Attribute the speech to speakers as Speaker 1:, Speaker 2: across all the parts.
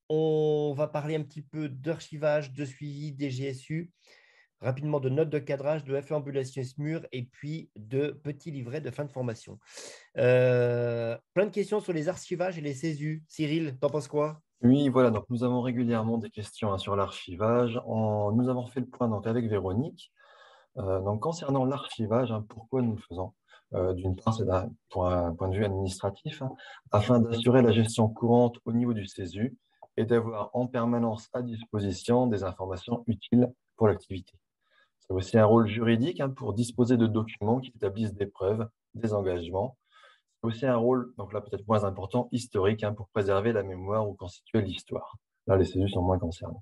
Speaker 1: On va parler un petit peu d'archivage, de suivi des GSU, rapidement de notes de cadrage, de FE ambulation SMUR et puis de petits livrets de fin de formation. Plein de questions sur les archivages et les CESU. Cyril, t'en penses quoi?
Speaker 2: Oui, voilà, donc nous avons régulièrement des questions sur l'archivage. Nous avons fait le point donc, avec Véronique. Donc, concernant l'archivage, pourquoi nous le faisons? D'une part, c'est pour un point de vue administratif, afin d'assurer la gestion courante au niveau du CESU et d'avoir en permanence à disposition des informations utiles pour l'activité. C'est aussi un rôle juridique pour disposer de documents qui établissent des preuves, des engagements. C'est aussi un rôle, donc là peut-être moins important, historique, pour préserver la mémoire ou constituer l'histoire. Là, les CESU sont moins concernés.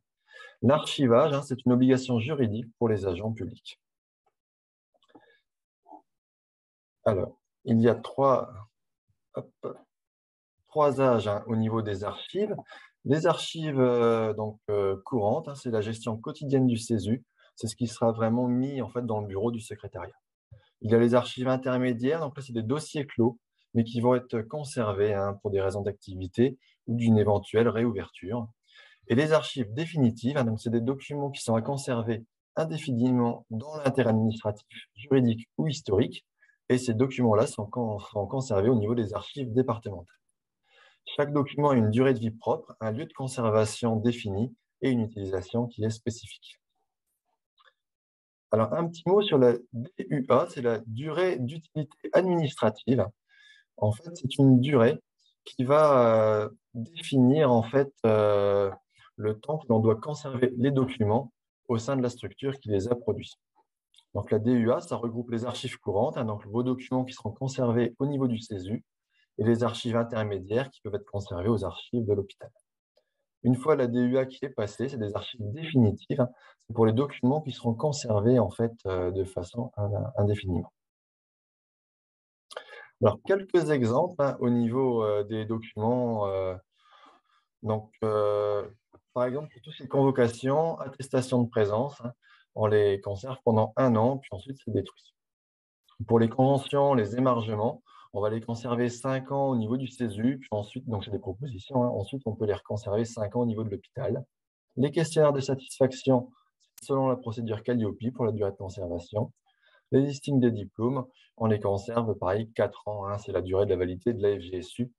Speaker 2: L'archivage, c'est une obligation juridique pour les agents publics. Alors, il y a hop, trois âges au niveau des archives. Les archives courantes, c'est la gestion quotidienne du CESU. C'est ce qui sera vraiment mis en fait dans le bureau du secrétariat. Il y a les archives intermédiaires, donc là, c'est des dossiers clos, mais qui vont être conservés pour des raisons d'activité ou d'une éventuelle réouverture. Et les archives définitives, donc c'est des documents qui sont à conserver indéfiniment dans l'interadministratif, juridique ou historique, et ces documents-là sont conservés au niveau des archives départementales. Chaque document a une durée de vie propre, un lieu de conservation défini et une utilisation qui est spécifique. Alors, un petit mot sur la DUA, c'est la durée d'utilité administrative. En fait, c'est une durée qui va définir en fait le temps que l'on doit conserver les documents au sein de la structure qui les a produits. Donc, la DUA, ça regroupe les archives courantes, donc vos documents qui seront conservés au niveau du CESU, et les archives intermédiaires qui peuvent être conservées aux archives de l'hôpital. Une fois la DUA qui est passée, c'est des archives définitives. C'est pour les documents qui seront conservés en fait de façon indéfiniment. Alors, quelques exemples au niveau des documents. Par exemple, pour tout ce qui est convocation, attestation de présence, on les conserve pendant 1 an, puis ensuite c'est détruit. Pour les conventions, les émargements, on va les conserver 5 ans au niveau du CESU, puis ensuite, donc c'est des propositions, ensuite on peut les reconserver 5 ans au niveau de l'hôpital. Les questionnaires de satisfaction, selon la procédure Calliope pour la durée de conservation. Les listings des diplômes, on les conserve, pareil, 4 ans, c'est la durée de la validité de la FGSU.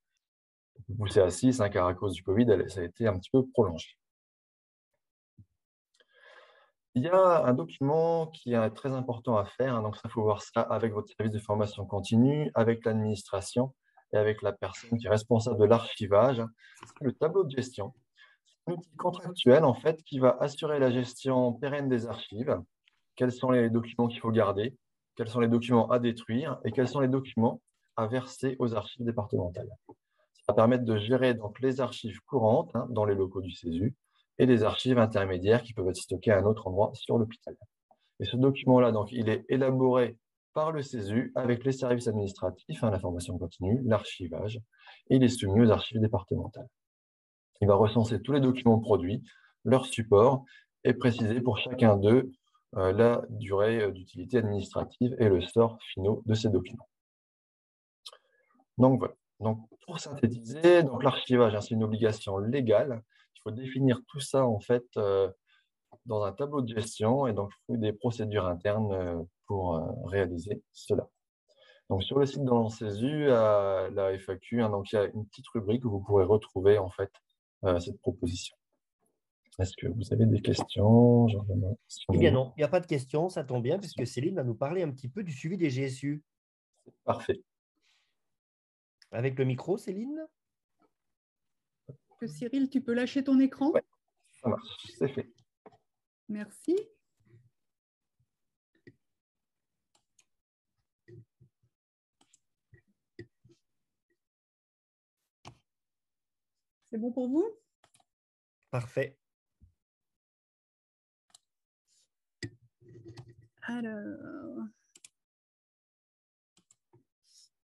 Speaker 2: Poussé à 6, car à cause du Covid, ça a été un petit peu prolongé. Il y a un document qui est très important à faire, donc ça, il faut voir ça avec votre service de formation continue, avec l'administration et avec la personne qui est responsable de l'archivage. C'est le tableau de gestion. C'est un outil contractuel, en fait, qui va assurer la gestion pérenne des archives. Quels sont les documents qu'il faut garder, quels sont les documents à détruire et quels sont les documents à verser aux archives départementales. Ça va permettre de gérer donc les archives courantes dans les locaux du CESU et les archives intermédiaires qui peuvent être stockées à un autre endroit sur l'hôpital. Et ce document-là, donc, il est élaboré par le CESU avec les services administratifs, la formation continue, l'archivage, et il est soumis aux archives départementales. Il va recenser tous les documents produits, leur support, et préciser pour chacun d'eux la durée d'utilité administrative et le sort finaux de ces documents. Donc voilà. Donc, pour synthétiser, donc l'archivage, c'est une obligation légale. Il faut définir tout ça en fait dans un tableau de gestion et donc il faut des procédures internes pour réaliser cela. Donc sur le site dans le CESU, la FAQ, donc il y a une petite rubrique où vous pourrez retrouver en fait cette proposition. Est-ce que vous avez des questions?
Speaker 1: Eh bien non, il n'y a pas de questions, ça tombe bien, puisque Céline va nous parler un petit peu du suivi des GSU.
Speaker 2: Parfait.
Speaker 1: Avec le micro, Céline?
Speaker 3: Cyril, tu peux lâcher ton écran?
Speaker 2: Ouais, ça marche, c'est fait.
Speaker 3: Merci. C'est bon pour vous?
Speaker 1: Parfait.
Speaker 3: Alors,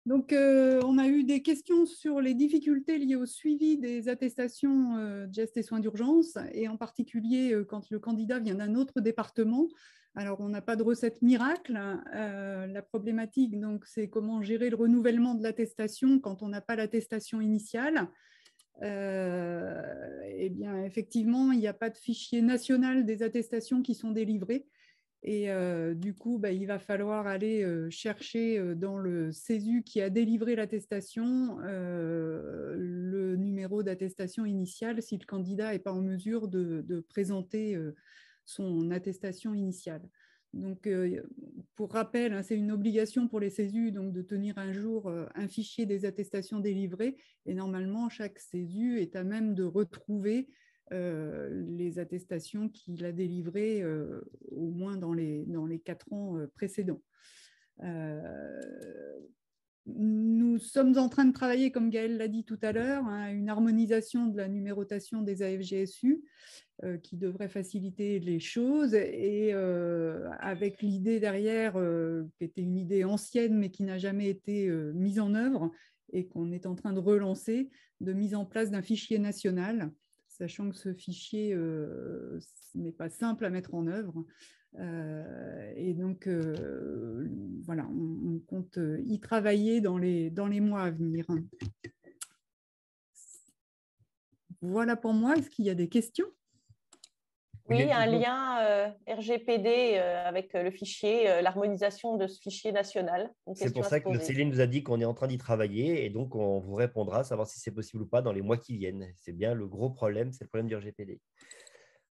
Speaker 3: donc, on a eu des questions sur les difficultés liées au suivi des attestations de gestes et soins d'urgence, et en particulier quand le candidat vient d'un autre département. Alors, on n'a pas de recette miracle. La problématique, donc, c'est comment gérer le renouvellement de l'attestation quand on n'a pas l'attestation initiale. eh bien, effectivement, il n'y a pas de fichier national des attestations qui sont délivrées. Et du coup, il va falloir aller chercher dans le CESU qui a délivré l'attestation le numéro d'attestation initiale si le candidat n'est pas en mesure de présenter son attestation initiale. Donc, pour rappel, hein, c'est une obligation pour les CESU donc, de tenir un jour un fichier des attestations délivrées. Et normalement, chaque CESU est à même de retrouver les attestations qu'il a délivrées au moins dans les 4 ans précédents. Nous sommes en train de travailler, comme Gaëlle l'a dit tout à l'heure, hein, une harmonisation de la numérotation des AFGSU qui devrait faciliter les choses et avec l'idée derrière, qui était une idée ancienne mais qui n'a jamais été mise en œuvre et qu'on est en train de relancer, de mise en place d'un fichier national, sachant que ce fichier n'est pas simple à mettre en œuvre. Et donc, voilà, on compte y travailler dans les mois à venir. Voilà pour moi. Est-ce qu'il y a des questions?
Speaker 4: Oui, un lien RGPD avec le fichier, l'harmonisation de ce fichier national.
Speaker 1: C'est pour ça que Céline nous a dit qu'on est en train d'y travailler et donc on vous répondra, savoir si c'est possible ou pas dans les mois qui viennent. C'est bien le gros problème, c'est le problème du RGPD.